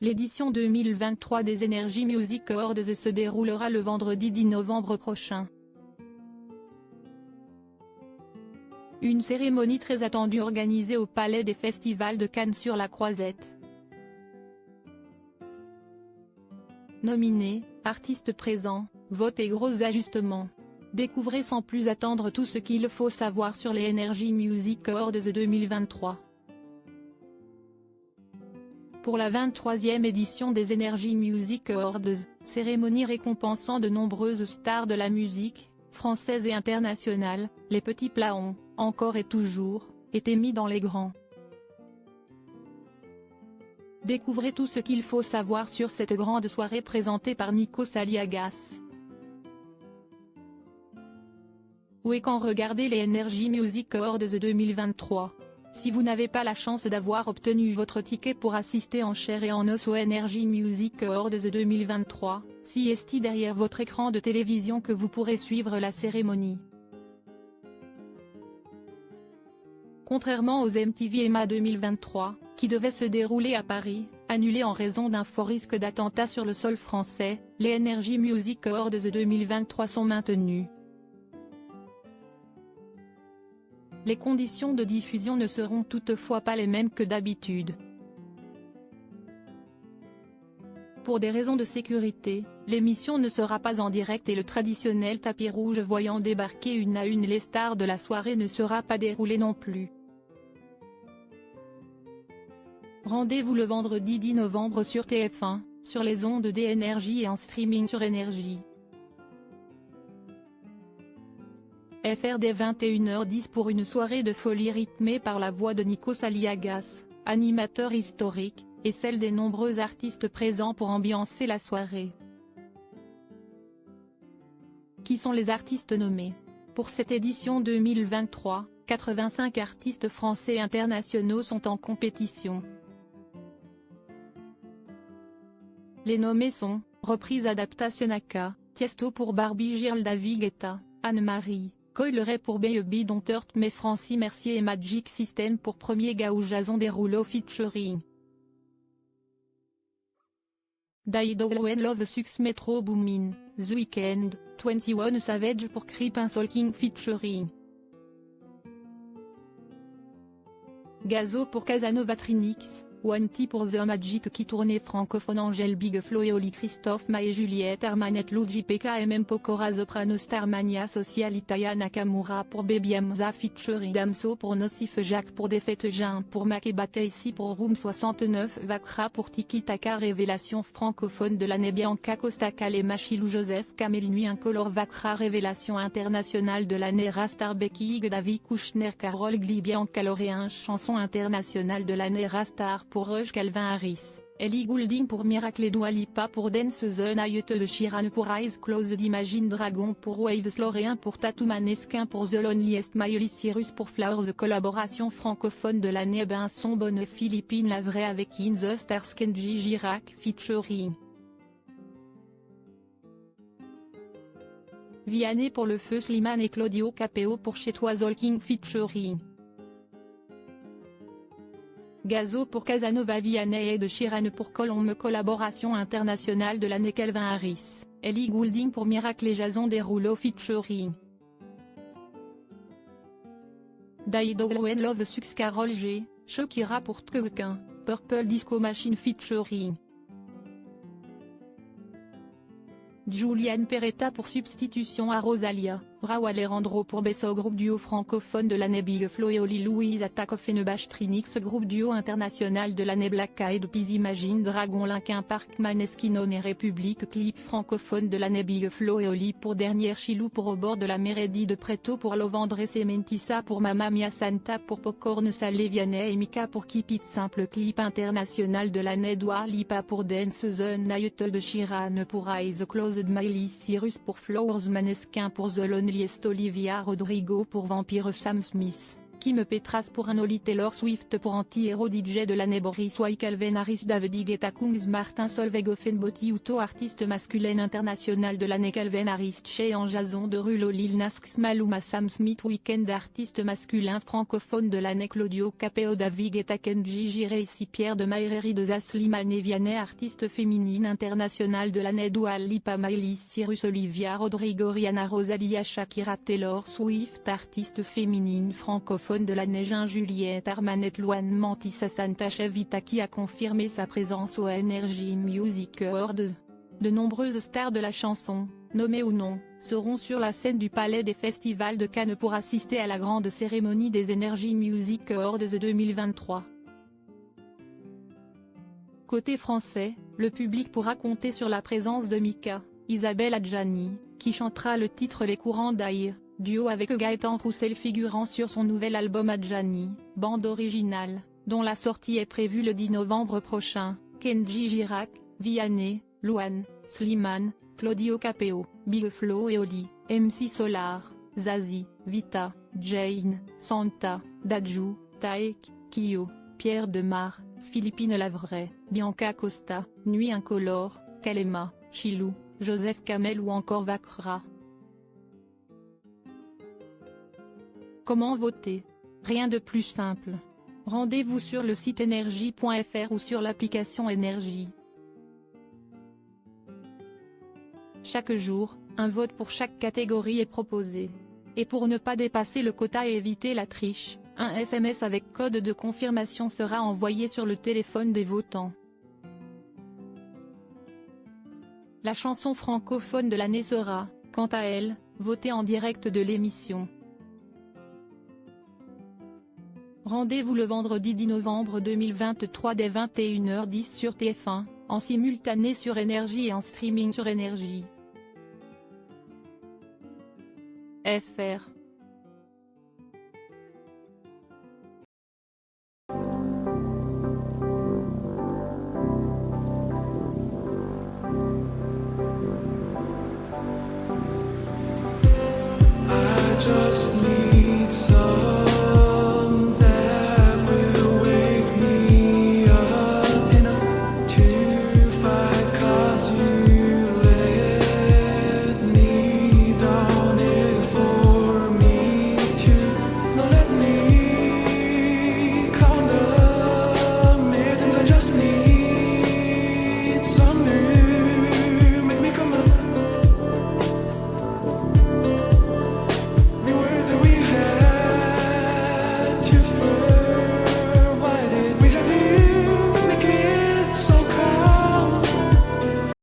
L'édition 2023 des Energy Music Awards se déroulera le vendredi 10 novembre prochain. Une cérémonie très attendue organisée au Palais des Festivals de Cannes-sur-la-Croisette. Nominés, artistes présents, votes et gros ajustements. Découvrez sans plus attendre tout ce qu'il faut savoir sur les Energy Music Awards 2023. Pour la 23e édition des Energy Music Awards, cérémonie récompensant de nombreuses stars de la musique, française et internationale, les petits plats ont, encore et toujours, été mis dans les grands. Découvrez tout ce qu'il faut savoir sur cette grande soirée présentée par Nikos Aliagas. Où et quand regarder les Energy Music Awards 2023. Si vous n'avez pas la chance d'avoir obtenu votre ticket pour assister en chair et en os aux Energy Music Awards 2023, si est derrière votre écran de télévision que vous pourrez suivre la cérémonie. Contrairement aux MTV EMA 2023, qui devaient se dérouler à Paris, annulés en raison d'un fort risque d'attentat sur le sol français, les Energy Music Awards 2023 sont maintenus. Les conditions de diffusion ne seront toutefois pas les mêmes que d'habitude. Pour des raisons de sécurité, l'émission ne sera pas en direct et le traditionnel tapis rouge voyant débarquer une à une les stars de la soirée ne sera pas déroulé non plus. Rendez-vous le vendredi 10 novembre sur TF1, sur les ondes d'Energy et en streaming sur Énergie. FR dès 21h10 pour une soirée de folie rythmée par la voix de Nikos Aliagas, animateur historique, et celle des nombreux artistes présents pour ambiancer la soirée. Qui sont les artistes nommés? Pour cette édition 2023, 85 artistes français et internationaux sont en compétition. Les nommés sont, reprise adaptation Aka, Tiesto pour Barbie Girl David Guetta, Anne-Marie, Coileray pour Baby Don't Hurt Me Francis Mercier et Magic System pour Premier Gars Jason Derulo featuring Dido When Love Sucks Metro Boomin, The Weeknd, 21 Savage pour Creep and Soul King featuring Gazo pour Casanova Trinix, One T pour The Magic qui tournait francophone Angèle Big Flo et Oli Christophe Maé Juliette Armanet Luigi PKMM Pokora Soprano Starmania Social Itaya Nakamura pour Baby Hamza featuring Damso pour Nocif Jacques pour Défaite Jean pour Makeba Taissi pour Room 69 Vakra pour Tiki Taka Révélation francophone de l'année Bianca Costa Kalema Chilou Joseph Kamel Nuit Incolore Vakra Révélation internationale de l'année Rastar Becky Hig David Kushner Carole Gli Bianca Lauréen chanson internationale de l'année Rastar pour Rush Calvin Harris, Ellie Goulding pour Miracle et Dua Lipa pour Dance the Night de Sheeran pour Eyes Closed Imagine Dragon pour Waves Lorrain pour Tattoo Maneskin pour The Loneliest Miley Cyrus pour Flowers collaboration francophone de l'année Benson Bonne Philippine La Vraie avec In the Stars Kenji Girac featuring Vianney pour Le Feu Slimane et Claudio Capeo pour Chez Toi Zolking featuring Gazo pour Casanova Vianney et de Sheeran pour Colombe collaboration internationale de l'année Calvin Harris, Ellie Goulding pour Miracle et Jason Derulo featuring Dido When Love Sucks Karol G, Shakira pour Tkeuquin, Purple Disco Machine featuring Julian Peretta pour Substitution à Rosalia, Rauw Alejandro pour Besso groupe duo francophone de l'année Big Flo et Oli Louise Attack of Enebash Trinix groupe duo international de l'année Black Eyed Peas Imagine Dragon Linkin Park Maneskin et République clip francophone de l'année Big Flo et Oli pour Dernière Chilou pour Au bord de la mer Eddie de Preto pour Lovendre Cementissa pour Mamma Mia Santa pour Popcorn Salé Vianney et Mika pour Keep It Simple clip international de l'année Dua Lipa pour Dance the Night de Sheeran pour Eyes Closed Miley Cyrus pour Flowers Maneskin pour The Loneliest Olivia Rodrigo pour Vampire Sam Smith, Kim Petras pour un Oli Taylor Swift pour anti-héros DJ de l'année Boris Way Calvin Harris David Guetta Kungs Martin Solveig Offenbody Uto artiste masculin international de l'année Calvin Harris Che Jason Derulo Lil Nas X Maluma Sam Smith Weekend artiste masculin francophone de l'année Claudio Capeo David Guetta Kenji Giraci Pierre de Maereri de Slimane Vianney artiste féminine internationale de l'année Dua Lipa Miley Cyrus Olivia Rodrigo Rihanna Rosalia Shakira Taylor Swift artiste féminine francophone de l'année Juliette Armanet Luan Mantissa Santa Chevita qui a confirmé sa présence au Energy Music Awards. De nombreuses stars de la chanson, nommées ou non, seront sur la scène du Palais des Festivals de Cannes pour assister à la grande cérémonie des Energy Music Awards 2023. Côté français, le public pourra compter sur la présence de Mika, Isabelle Adjani, qui chantera le titre Les courants d'air, duo avec Gaëtan Roussel figurant sur son nouvel album Adjani, bande originale, dont la sortie est prévue le 10 novembre prochain, Kenji Girac, Vianney, Luan, Slimane, Claudio Capeo, Big Flo et Oli, MC Solar, Zazie, Vita, Jane, Santa, Dadju, Taek, Kyo, Pierre Demar, Philippine Lavray, Bianca Costa, Nuit Incolore, Kalema, Chilou, Joseph Kamel ou encore Vakra. Comment voter? Rien de plus simple. Rendez-vous sur le site energie.fr ou sur l'application Énergie. Chaque jour, un vote pour chaque catégorie est proposé. Et pour ne pas dépasser le quota et éviter la triche, un SMS avec code de confirmation sera envoyé sur le téléphone des votants. La chanson francophone de l'année sera, quant à elle, votée en direct de l'émission. Rendez-vous le vendredi 10 novembre 2023 dès 21h10 sur TF1, en simultané sur Énergie et en streaming sur Énergie. FR. I just need